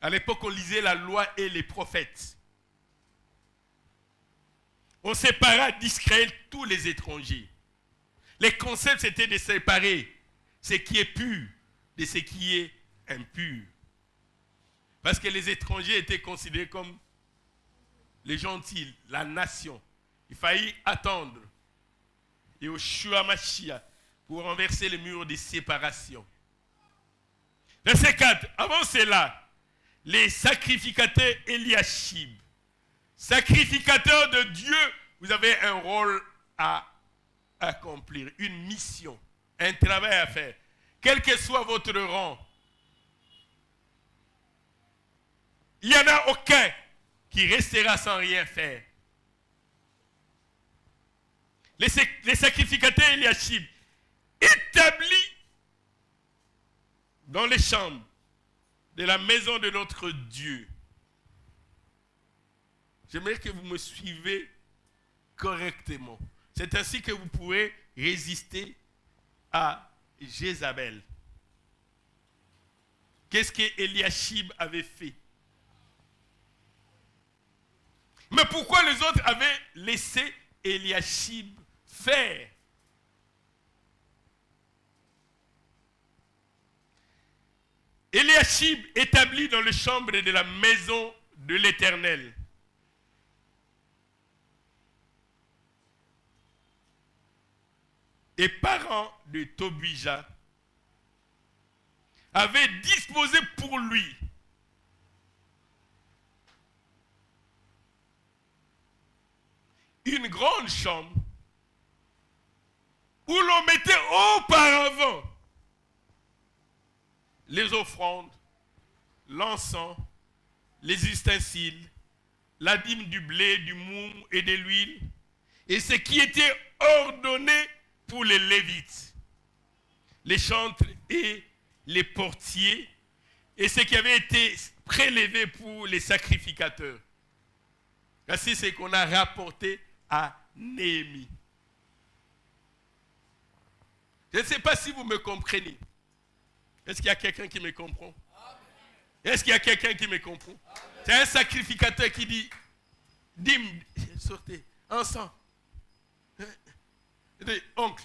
À l'époque, on lisait la loi et les prophètes. On sépara d'Israël tous les étrangers. Les concepts, c'était de séparer ce qui est pur de ce qui est impur. Parce que les étrangers étaient considérés comme les gentils, la nation. Il fallait attendre. Et au Yeshua Mashiach pour renverser les murs de séparation. Verset 4. Avant cela, les sacrificateurs Eliashib. Sacrificateurs de Dieu, vous avez un rôle à accomplir, une mission, un travail à faire. Quel que soit votre rang, il n'y en a aucun qui restera sans rien faire. Les sacrificateurs Eliashib, établis dans les chambres de la maison de notre Dieu. J'aimerais que vous me suivez correctement. C'est ainsi que vous pourrez résister à Jézabel. Qu'est-ce qu'Eliashib avait fait? Mais pourquoi les autres avaient laissé Eliashib faire? Eliashib établi dans les chambres de la maison de l'Éternel. Et parents de Tobija avaient disposé pour lui une grande chambre où l'on mettait auparavant les offrandes, l'encens, les ustensiles, la dîme du blé, du mou et de l'huile, et ce qui était ordonné pour les Lévites, les chantres et les portiers, et ce qui avait été prélevé pour les sacrificateurs. Voici ce qu'on a rapporté à Néhémie. Je ne sais pas si vous me comprenez. Est-ce qu'il y a quelqu'un qui me comprend? Est-ce qu'il y a quelqu'un qui me comprend? C'est un sacrificateur qui dit, dîme, sortez, encens. Oncle,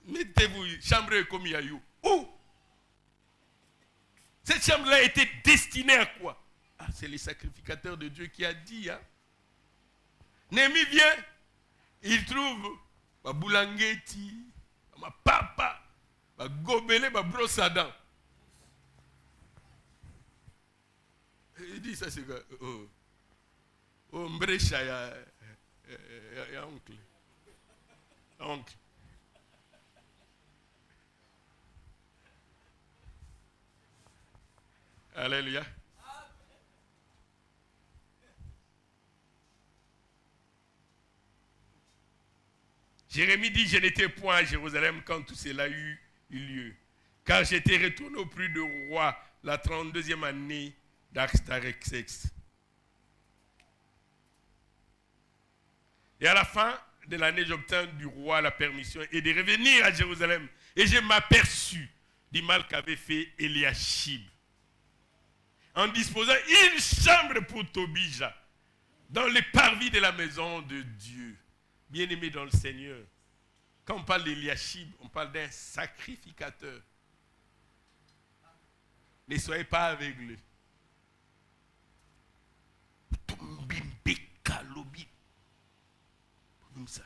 mettez-vous, chambre comme il y a eu. Où? Cette chambre-là était destinée à quoi? Ah, c'est les sacrificateurs de Dieu qui a dit. Hein? Néhémie vient, il trouve ma boulangeti, ma papa, ma gobelé, ma brosse à dents. Il dit ça, c'est quoi? Oh, mbrecha, ya oncle. Oncle. Alléluia. Jérémie dit, je n'étais point à Jérusalem quand tout cela eut lieu, car j'étais retourné au plus du roi la 32e année d'Artaxerxès. Et à la fin de l'année, j'obtins du roi la permission et de revenir à Jérusalem. Et je m'aperçus du mal qu'avait fait Eliashib en disposant une chambre pour Tobija dans les parvis de la maison de Dieu. Bien-aimé dans le Seigneur, quand on parle d'Eliashib, on parle d'un sacrificateur. Ne soyez pas aveuglés. Bimisa.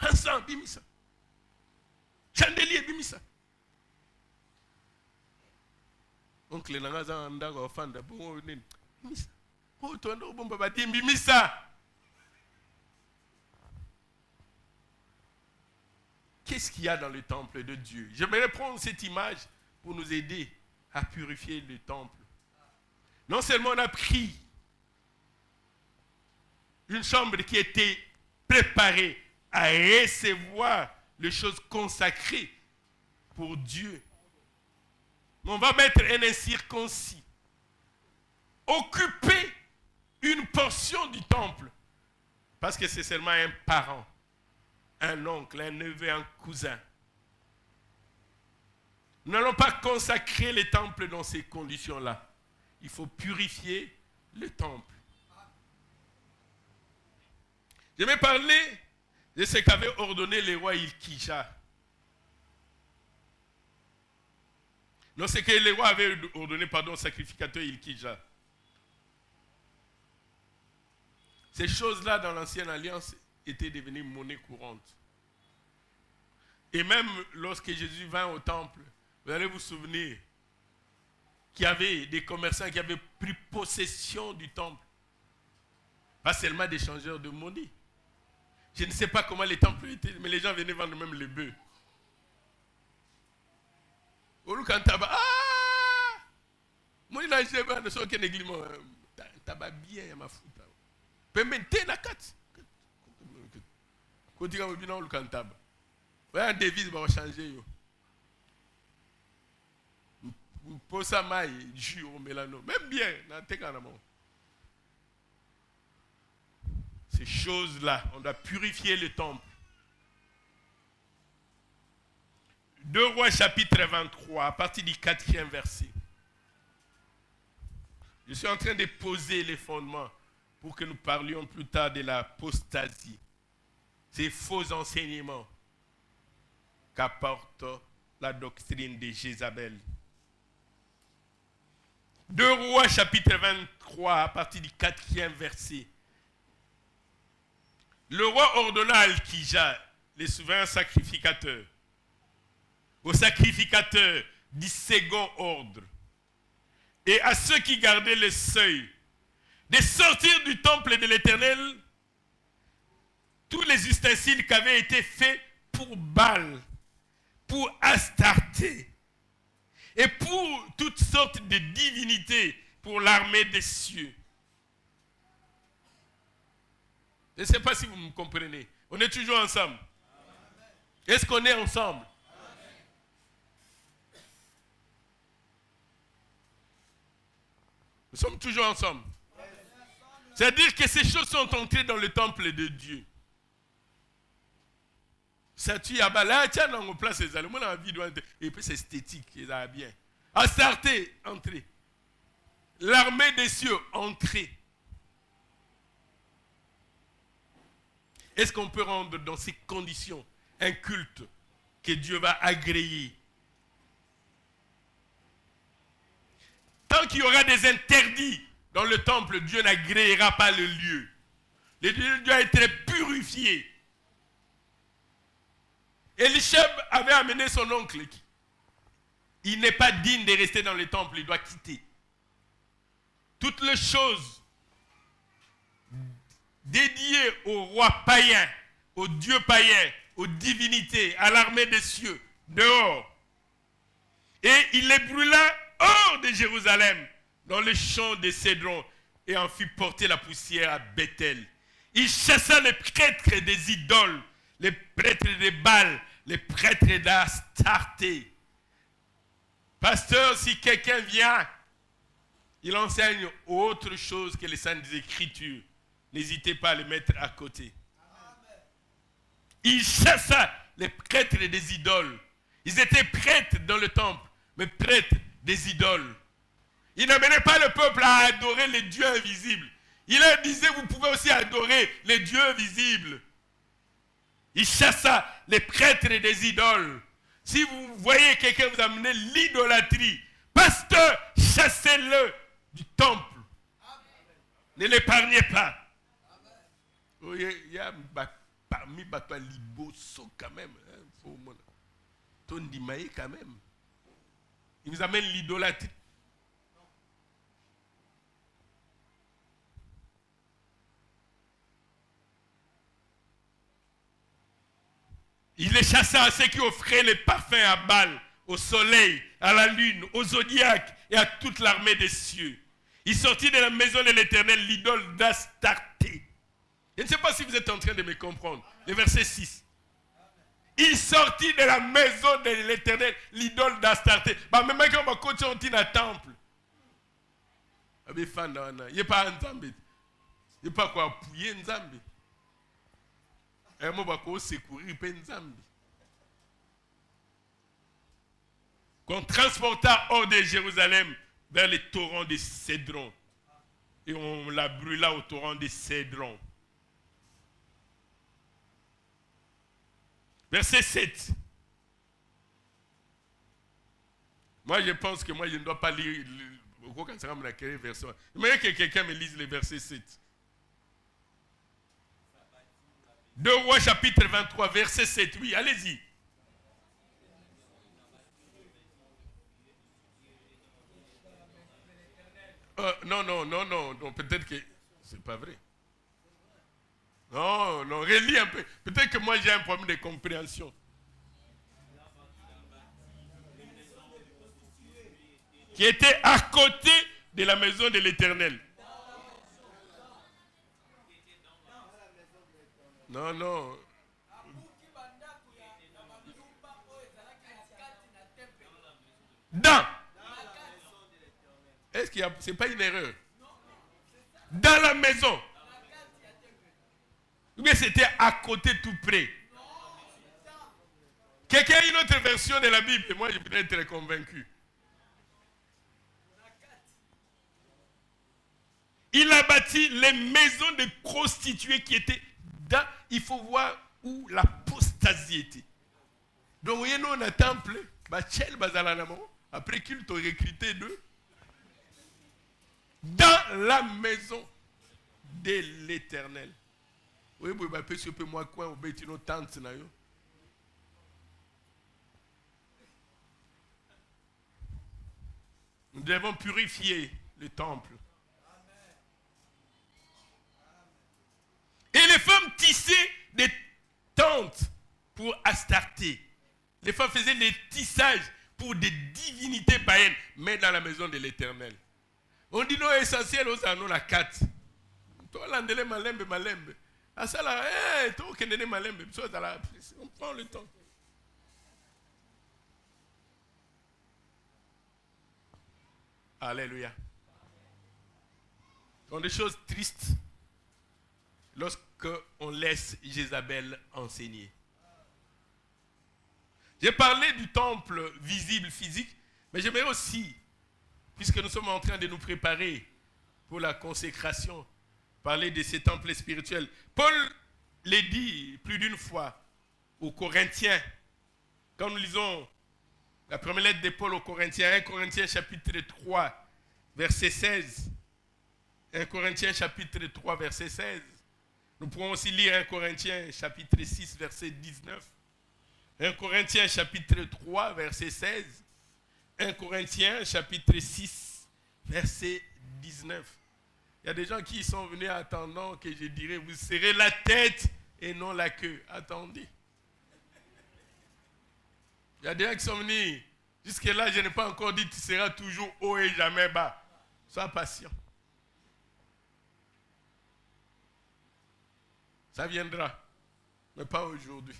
Ensemble, bimisa. Chandelier, bimisa. Oncle Nangaza Andaga Ofanda, bimisa. Oh, tu as un bon papa, bimisa. Qu'est-ce qu'il y a dans le temple de Dieu? J'aimerais prendre cette image pour nous aider à purifier le temple. Non seulement on a pris une chambre qui était préparée à recevoir les choses consacrées pour Dieu, mais on va mettre un incirconcis, occuper une portion du temple, parce que c'est seulement un parent, un oncle, un neveu, un cousin. Nous n'allons pas consacrer le temple dans ces conditions-là. Il faut purifier le temple. Je vais parler de ce qu'avait ordonné le roi Ilkija. Non, c'est que le roi avait ordonné, au sacrificateur Ilkija. Ces choses-là, dans l'ancienne alliance, étaient devenues monnaie courante. Et même lorsque Jésus vint au temple, vous allez vous souvenir, qui avaient, des commerçants qui avaient pris possession du temple. Pas seulement des changeurs de monnaie. Je ne sais pas comment les temples étaient, mais les gens venaient vendre même les bœufs. Au Lukantaba, ah! Moi, il a dit, ne soit aucun église, tabac bien, ma fouta. Permettez la carte. Quand tu vas bien au Lukantaba, un devise va changer. Pour ça, maille, jus au mélano. Même bien, dans tes canamons. Ces choses-là, on doit purifier le temple. 2 Rois chapitre 23, à partir du 4e verset. Je suis en train de poser les fondements pour que nous parlions plus tard de l'apostasie. Ces faux enseignements qu'apporte la doctrine de Jézabel. 2 Rois chapitre 23, à partir du 4e verset. Le roi ordonna à Alkija, le souverain sacrificateur, aux sacrificateurs du second ordre, et à ceux qui gardaient le seuil, de sortir du temple de l'Éternel tous les ustensiles qui avaient été faits pour Baal, pour Astarté, et pour toutes sortes de divinités, pour l'armée des cieux. Je ne sais pas si vous me comprenez. On est toujours ensemble. Est-ce qu'on est ensemble? Nous sommes toujours ensemble. C'est-à-dire que ces choses sont entrées dans le temple de Dieu. Ça tue à Bala, tiens, on place les allemands dans la vie, et puis c'est esthétique, ils a bien. Astarté, entrée. L'armée des cieux, entrée. Est-ce qu'on peut rendre dans ces conditions un culte que Dieu va agréer? Tant qu'il y aura des interdits dans le temple, Dieu n'agréera pas le lieu. Le lieu doit être purifié. Élishab avait amené son oncle. Il n'est pas digne de rester dans le temple, il doit quitter. Toutes les choses dédiées aux rois païens, aux dieux païens, aux divinités, à l'armée des cieux, dehors. Et il les brûla hors de Jérusalem, dans les champs de Cédron, et en fit porter la poussière à Bethel. Il chassa les prêtres des idoles, les prêtres de Baal, les prêtres d'Astarté. Pasteur, si quelqu'un vient, il enseigne autre chose que les Saintes Écritures. N'hésitez pas à les mettre à côté. Il chassa les prêtres des idoles. Ils étaient prêtres dans le temple, mais prêtres des idoles. Il n'amenait pas le peuple à adorer les dieux invisibles. Il leur disait, vous pouvez aussi adorer les dieux visibles. Il chassa les prêtres des idoles. Si vous voyez quelqu'un vous amener l'idolâtrie, pasteur, chassez-le du temple. Ne l'épargnez pas. Il y a parmi les liboso quand même. Tondimaï quand même. Il vous amène l'idolâtrie. Il les chassa à ceux qui offraient les parfums à Baal, au soleil, à la lune, au zodiaque et à toute l'armée des cieux. Il sortit de la maison de l'Éternel l'idole d'Astarté. Je ne sais pas si vous êtes en train de me comprendre. Le verset 6. Il sortit de la maison de l'Éternel l'idole d'Astarté. Même quand on va continuer dans le temple. Il n'y a pas un Nzambe. Il n'y a pas quoi appuyer Nzambe. Et moi, je vais secourir Nzambe. Qu'on transporta hors de Jérusalem vers les torrents de Cédron. Et on la brûla au torrent de Cédron. Verset 7. Moi, je pense que je ne dois pas lire le verset. J'aimerais que quelqu'un me lise le verset 7. 2 Rois chapitre 23, verset 7. Oui, allez-y. Non, peut-être que c'est pas vrai. Non, relis un peu. Peut-être que moi j'ai un problème de compréhension. Qui était à côté de la maison de l'Éternel. Non. Dans. Est-ce qu'il y a... C'est pas une erreur. Dans la maison. Ou bien c'était à côté tout près. Quelqu'un a une autre version de la Bible. Moi, je voudrais être convaincu. Il a bâti les maisons de prostituées qui étaient dans... Il faut voir où l'apostasie était. Donc, vous voyez, nous, on a un temple. Après culte, on recrutait d'eux. Dans la maison de l'Éternel. Oui, je peux moi quoi, on nos tentes. Nous devons purifier le temple. Et les femmes tissaient des tentes pour Astarté. Les femmes faisaient des tissages pour des divinités païennes, mais dans la maison de l'Éternel. On dit non, essentiel, on a la 4. Toi, l'andele malembe. À ça là, toi, qui n'est malembe, on prend le temps. Alléluia. Ce sont des choses tristes lorsqu'on laisse Jézabel enseigner. J'ai parlé du temple visible, physique, mais j'aimerais aussi, puisque nous sommes en train de nous préparer pour la consécration, parler de ces temples spirituels. Paul l'a dit plus d'une fois aux Corinthiens, quand nous lisons la première lettre de Paul aux Corinthiens, 1 Corinthiens chapitre 3, verset 16. 1 Corinthiens chapitre 3, verset 16. Nous pourrons aussi lire 1 Corinthiens chapitre 6, verset 19. 1 Corinthiens chapitre 3, verset 16. 1 Corinthiens chapitre 6, verset 19. Il y a des gens qui sont venus attendant que je dirais, vous serrez la tête et non la queue. Attendez. Il y a des gens qui sont venus, jusque-là, je n'ai pas encore dit, tu seras toujours haut et jamais bas. Sois patient. Ça viendra, mais pas aujourd'hui.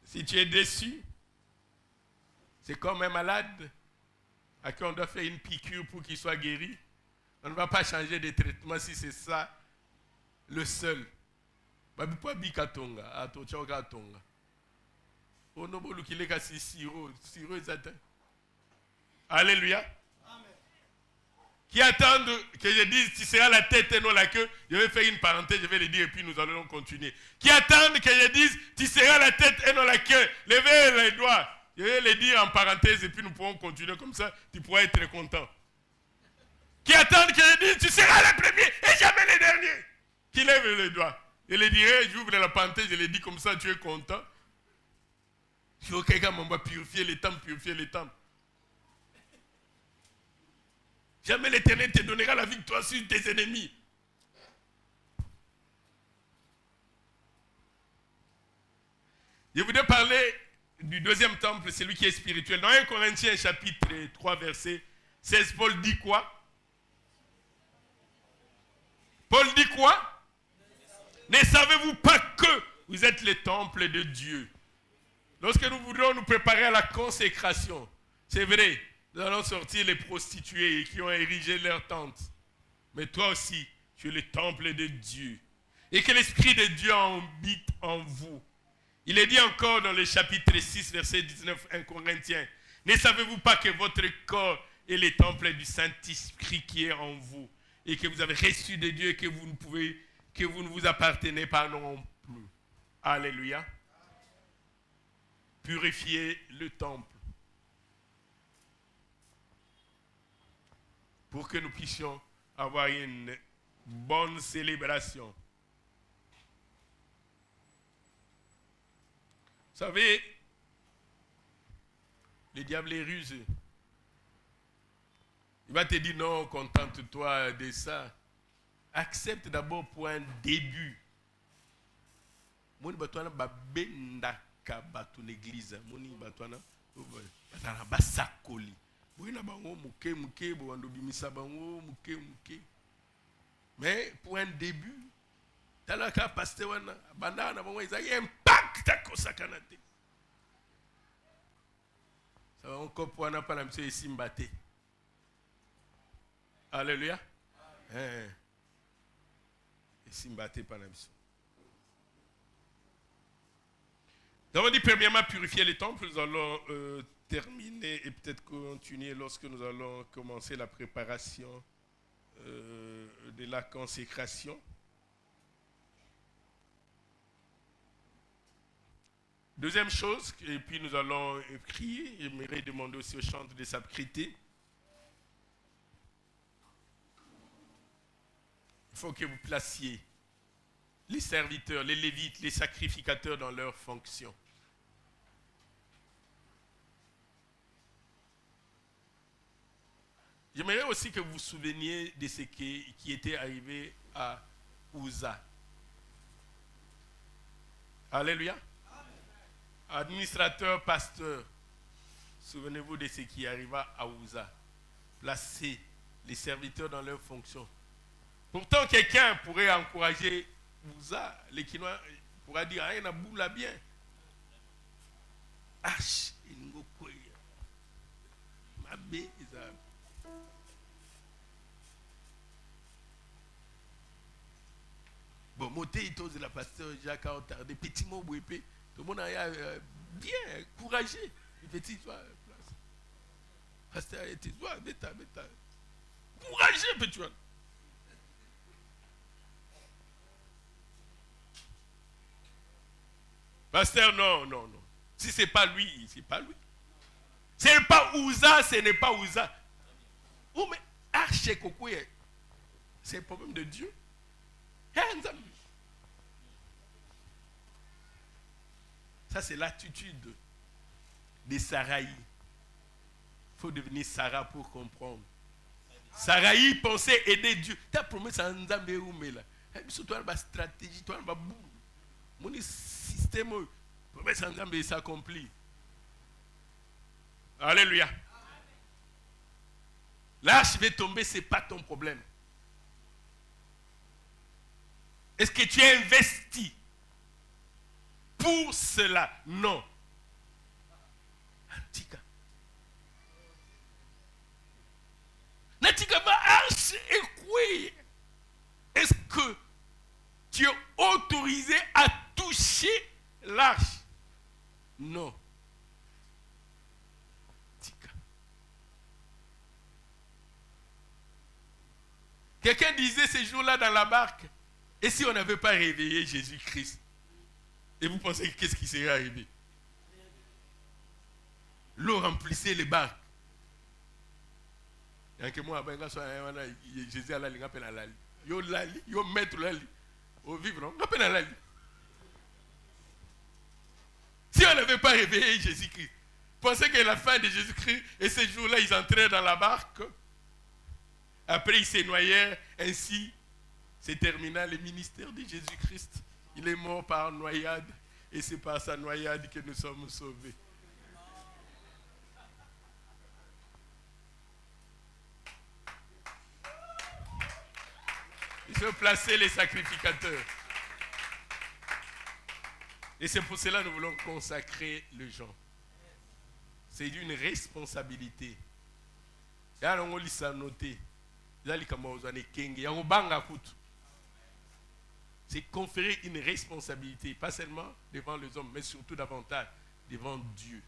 Si tu es déçu, c'est comme un malade à qui on doit faire une piqûre pour qu'il soit guéri. On ne va pas changer de traitement si c'est ça le seul. Alléluia. Qui attendent que je dise tu seras la tête et non la queue. Je vais faire une parenthèse, je vais le dire et puis nous allons continuer. Qui attendent que je dise tu seras la tête et non la queue. Levez les doigts. Je vais le dire en parenthèse et puis nous pourrons continuer comme ça. Tu pourras être content. Qui attendent que je dise tu seras le premier et jamais le dernier. Qui lève les doigts. Je le dirai, j'ouvre la parenthèse, je le dis comme ça, tu es content. Si quelqu'un m'envoie purifier les temples, purifier les temples. Jamais l'Éternel te donnera la victoire sur tes ennemis. Je voudrais parler du deuxième temple, celui qui est spirituel. Dans 1 Corinthiens chapitre 3, verset 16, Paul dit quoi? Paul dit quoi? Ne savez-vous pas que vous êtes le temple de Dieu? Lorsque nous voudrons nous préparer à la consécration, c'est vrai, nous allons sortir les prostituées qui ont érigé leur tente. Mais toi aussi, tu es le temple de Dieu. Et que l'Esprit de Dieu habite en vous. Il est dit encore dans le chapitre 6, verset 19, 1 Corinthiens. Ne savez-vous pas que votre corps est le temple du Saint-Esprit qui est en vous et que vous avez reçu de Dieu et que vous ne vous appartenez pas non plus. Alléluia. Purifiez le temple. Pour que nous puissions avoir une bonne célébration. Vous savez, le diable est rusé. Il va te dire non, contente-toi de ça. Accepte d'abord pour un début. Moni batwana ba bendaka batu l'église. Moni batwana batana basakoli. Boina bango muke muke bo ando bimisa bango muke muke. Mais pour un début, talaka pasteur wana banda na bango ezaki impact akosakana te. Ça va encore pour wana pana monsieur esimbate. Alléluia. Esimbate pana monsieur. Nous avons dit premièrement purifier les temples. Nous allons terminer et peut-être continuer lorsque nous allons commencer la préparation de la consécration. Deuxième chose, et puis nous allons prier, j'aimerais demander aussi au chantre de s'apprêter. Il faut que vous placiez les serviteurs, les lévites, les sacrificateurs dans leurs fonctions. J'aimerais aussi que vous vous souveniez de ce qui était arrivé à Uza. Alléluia. Administrateur, pasteur, souvenez-vous de ce qui arriva à Uza. Placez les serviteurs dans leurs fonctions. Pourtant, quelqu'un pourrait encourager Uza, les Kinois pourra dire ah, il a boula bien. H, il n'a pas ma bé, bon, monter, il t'ose la pasteur Jacques a retardé, petit mot bouépé. Tout le monde a bien, courageux. Il petit toi, place. Pasteur, il était toi, bêta. Courageux, petit. Pasteur, non. Si ce n'est pas lui, c'est pas lui. Ce n'est pas Uza, ce n'est pas Uza. Oh, mais arche kokoué, c'est un problème de Dieu. Ça, c'est l'attitude de Saraï. Il faut devenir Sarah pour comprendre. Saraï pensait aider Dieu. Tu as promis ça, Nzambe ou là. Tu as une stratégie, tu as une boum. Mon système, promesse en Nzambe s'accomplit. Alléluia. L'arche va tomber, ce n'est pas ton problème. Est-ce que tu as investi pour cela? Non. Antika. Natika va arche et quoi? Est-ce que tu es autorisé à toucher l'arche? Non. Quelqu'un disait ces jours-là dans la barque, et si on n'avait pas réveillé Jésus-Christ? Et vous pensez qu'est-ce qui serait arrivé? L'eau remplissait les barques. Jésus a la ligne, appelle à la ligne. Yo lali, yo maître lali. Au vivre, non? Appelle à la ligne. Si on n'avait pas réveillé Jésus-Christ, pensez que la fin de Jésus-Christ, et ces jours-là, ils entraient dans la barque. Après, ils se noyèrent. Ainsi, c'est terminé le ministère de Jésus-Christ. Il est mort par noyade. Et c'est par sa noyade que nous sommes sauvés. Il faut placer les sacrificateurs. Et c'est pour cela que nous voulons consacrer les gens. C'est une responsabilité. Et alors, on lit ça noté. C'est conférer une responsabilité, pas seulement devant les hommes, mais surtout davantage devant Dieu.